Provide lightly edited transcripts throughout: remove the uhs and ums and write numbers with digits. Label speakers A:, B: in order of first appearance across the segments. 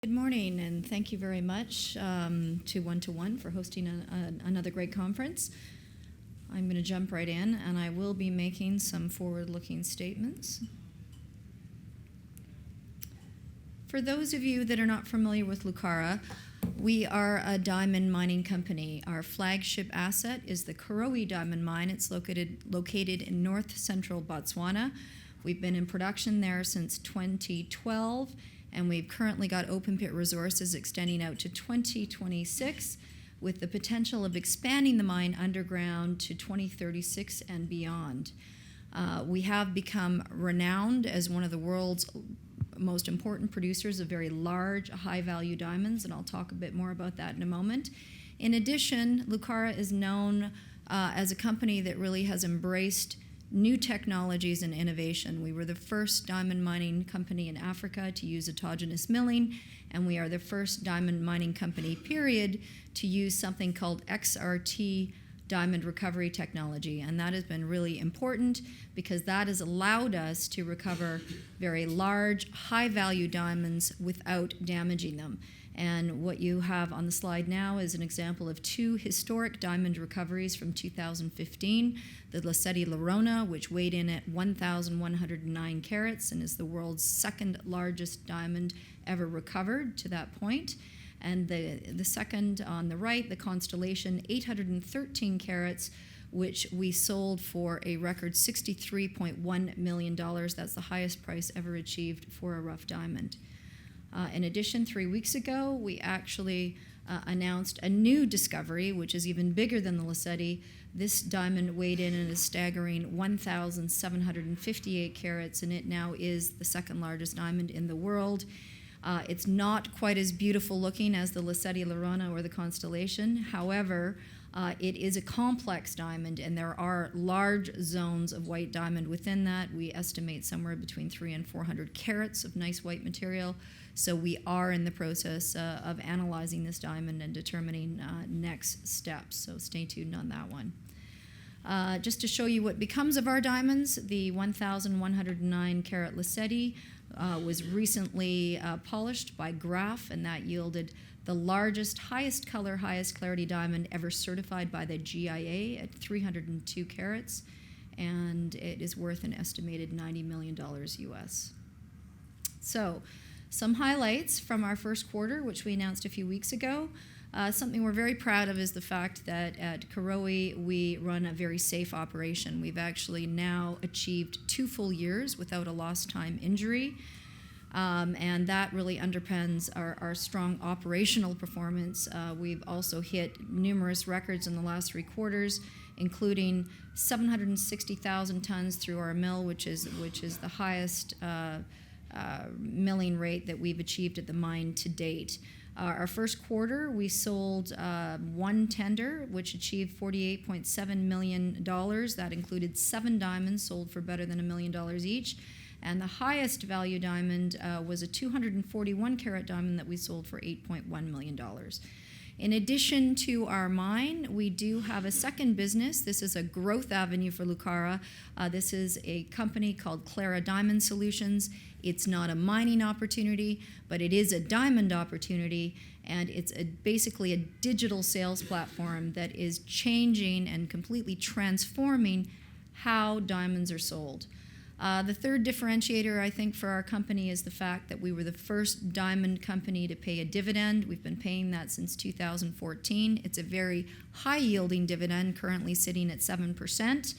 A: Good morning, and thank you very much to One to One for hosting another great conference. I'm going to jump right in, and I will be making some forward-looking statements. For those of you that are not familiar with Lucara, we are a diamond mining company. Our flagship asset is the Recoveries diamond mine. It's located in north-central Botswana. We've been in production there since 2012, and we've currently got open pit resources extending out to 2026, with the potential of expanding the mine underground to 2036 and beyond. We have become renowned as one of the world's most important producers of very large, high-value diamonds, and I'll talk a bit more about that in a moment. In addition, Lucara is known as a company that really has embraced new technologies and innovation. We were the first diamond mining company in Africa to use autogenous milling, and we are the first diamond mining company, period, to use something called XRT diamond recovery technology. And that has been really important because that has allowed us to recover very large, high-value diamonds without damaging them. And what you have on the slide now is an example of two historic diamond recoveries from 2015. The Lacetti Diamond, which weighed in at 1,109 carats and is the world's second largest diamond ever recovered to that point. And the second on the right, the Constellation, 813 carats, which we sold for a record $63.1 million. That's the highest price ever achieved for a rough diamond. In addition, 3 weeks ago, we actually announced a new discovery, which is even bigger than the Lacetti. This diamond weighed in at a staggering 1,758 carats, and it now is the second largest diamond in the world. It's not quite as beautiful looking as the Lacetti Diamond or the Constellation. However, it is a complex diamond, and there are large zones of white diamond within that. We estimate somewhere between 300 and 400 carats of nice white material. So we are in the process of analyzing this diamond and determining next steps. So stay tuned on that one. Just to show you what becomes of our diamonds, the 1,109 carat Lacetti was recently polished by Graph, and that yielded the largest, highest color, highest clarity diamond ever certified by the GIA at 302 carats, and it is worth an estimated $90 million US. So, some highlights from our first quarter, which we announced a few weeks ago. Something we're very proud of is the fact that at Recoveries we run a very safe operation. We've actually now achieved 2 full years without a lost time injury, and that really underpins our strong operational performance. We've also hit numerous records in the last 3 quarters, including 760,000 tons through our mill, which is the highest milling rate that we've achieved at the mine to date. Our first quarter, we sold one tender, which achieved $48.7 million. That included 7 diamonds sold for better than $1 million each. And the highest value diamond was a 241 carat diamond that we sold for $8.1 million. In addition to our mine, we do have a second business. This is a growth avenue for Lucara. This is a company called Clara Diamond Solutions. It's not a mining opportunity, but it is a diamond opportunity, and it's basically a digital sales platform that is changing and completely transforming how diamonds are sold. The third differentiator, I think, for our company is the fact that we were the first diamond company to pay a dividend. We've been paying that since 2014. It's a very high-yielding dividend, currently sitting at 7%.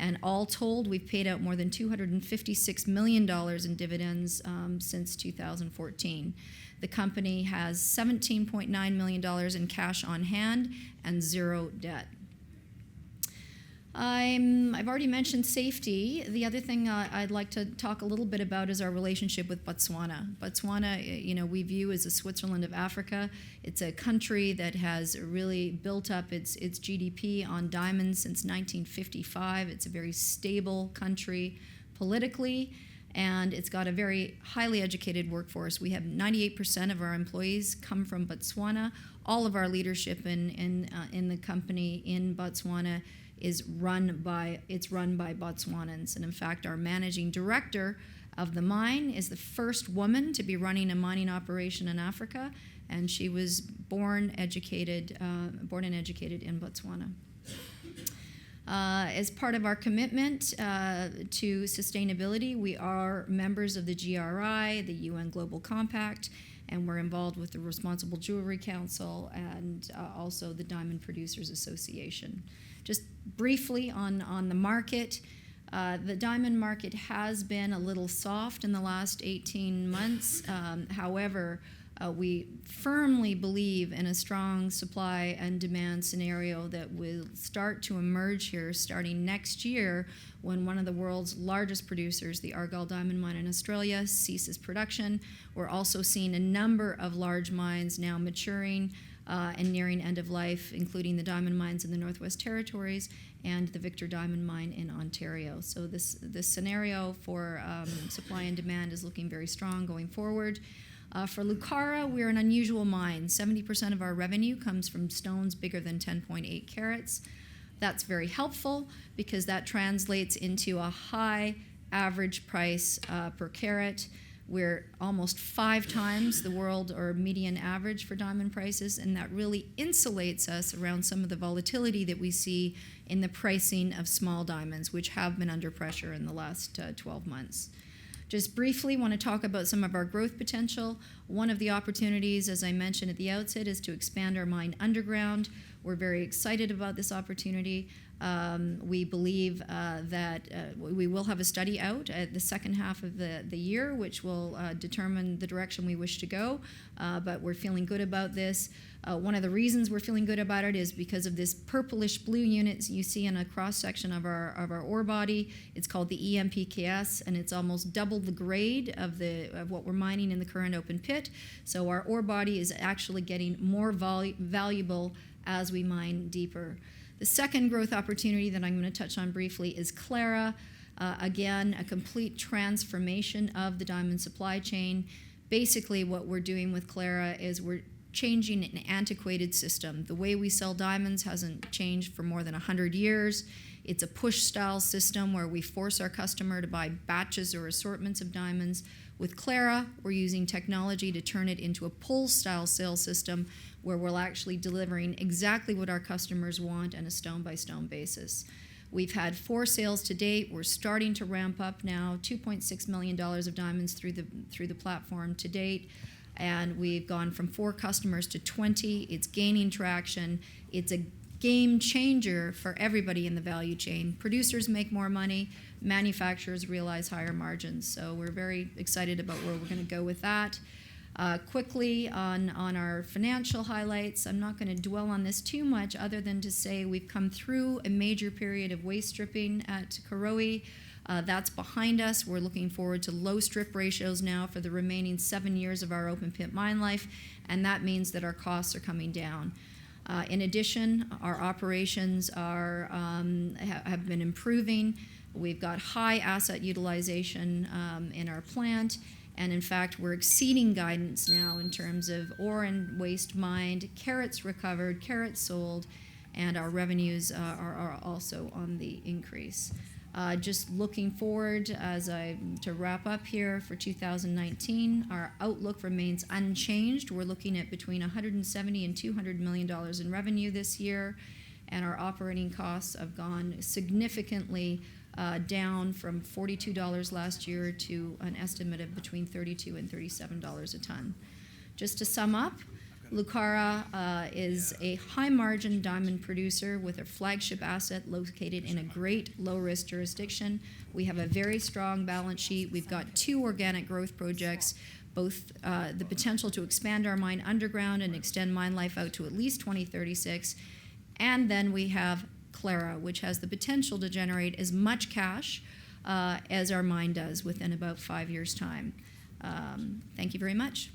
A: And all told, we've paid out more than $256 million in dividends since 2014. The company has $17.9 million in cash on hand and 0 debt. I've already mentioned safety. The other thing I'd like to talk a little bit about is our relationship with Botswana. Botswana, we view as a Switzerland of Africa. It's a country that has really built up its GDP on diamonds since 1955. It's a very stable country politically, and it's got a very highly educated workforce. We have 98% of our employees come from Botswana. All of our leadership in the company in Botswana is run by Botswanans. And in fact, our managing director of the mine is the first woman to be running a mining operation in Africa, and she was born and educated in Botswana. As part of our commitment to sustainability, we are members of the GRI, the UN Global Compact, and we're involved with the Responsible Jewelry Council and also the Diamond Producers Association. Just briefly on the market, the diamond market has been a little soft in the last 18 months. However, we firmly believe in a strong supply and demand scenario that will start to emerge here starting next year when one of the world's largest producers, the Argyle Diamond Mine in Australia, ceases production. We're also seeing a number of large mines now maturing and nearing end of life, including the diamond mines in the Northwest Territories and the Victor Diamond Mine in Ontario. So this scenario for supply and demand is looking very strong going forward. For Lucara, we're an unusual mine. 70% of our revenue comes from stones bigger than 10.8 carats. That's very helpful because that translates into a high average price per carat. We're almost 5 times the world or median average for diamond prices, and that really insulates us around some of the volatility that we see in the pricing of small diamonds, which have been under pressure in the last 12 months. Just briefly want to talk about some of our growth potential. One of the opportunities, as I mentioned at the outset, is to expand our mine underground. We're very excited about this opportunity. We believe that we will have a study out at the second half of the year, which will determine the direction we wish to go, but we're feeling good about this. One of the reasons we're feeling good about it is because of this purplish blue unit you see in a cross-section of our ore body. It's called the EMPKS, and it's almost double the grade of what we're mining in the current open pit. So our ore body is actually getting more valuable as we mine deeper. The second growth opportunity that I'm going to touch on briefly is Clara. Again, a complete transformation of the diamond supply chain. Basically, what we're doing with Clara is we're changing an antiquated system. The way we sell diamonds hasn't changed for more than 100 years. It's a push-style system where we force our customer to buy batches or assortments of diamonds. With Clara, we're using technology to turn it into a pull-style sales system where we're actually delivering exactly what our customers want on a stone-by-stone basis. We've had 4 sales to date. We're starting to ramp up now, $2.6 million of diamonds through the platform to date. And we've gone from 4 customers to 20. It's gaining traction. It's a game changer for everybody in the value chain. Producers make more money. Manufacturers realize higher margins. So we're very excited about where we're going to go with that. Quickly on our financial highlights, I'm not going to dwell on this too much other than to say we've come through a major period of waste stripping at Karowe. That's behind us. We're looking forward to low strip ratios now for the remaining 7 years of our open pit mine life, and that means that our costs are coming down. In addition, our operations have been improving. We've got high asset utilization in our plant, and in fact, we're exceeding guidance now in terms of ore and waste mined, carats recovered, carats sold, and our revenues are also on the increase. Just looking forward to wrap up here for 2019, our outlook remains unchanged. We're looking at between $170 and $200 million in revenue this year, and our operating costs have gone significantly down from $42 last year to an estimate of between $32 and $37 a ton. Just to sum up, Lucara is a high-margin diamond producer with a flagship asset located in a great low-risk jurisdiction. We have a very strong balance sheet. We've got 2 organic growth projects, both the potential to expand our mine underground and extend mine life out to at least 2036, and then we have Clara, which has the potential to generate as much cash as our mine does within about 5 years' time. Thank you very much.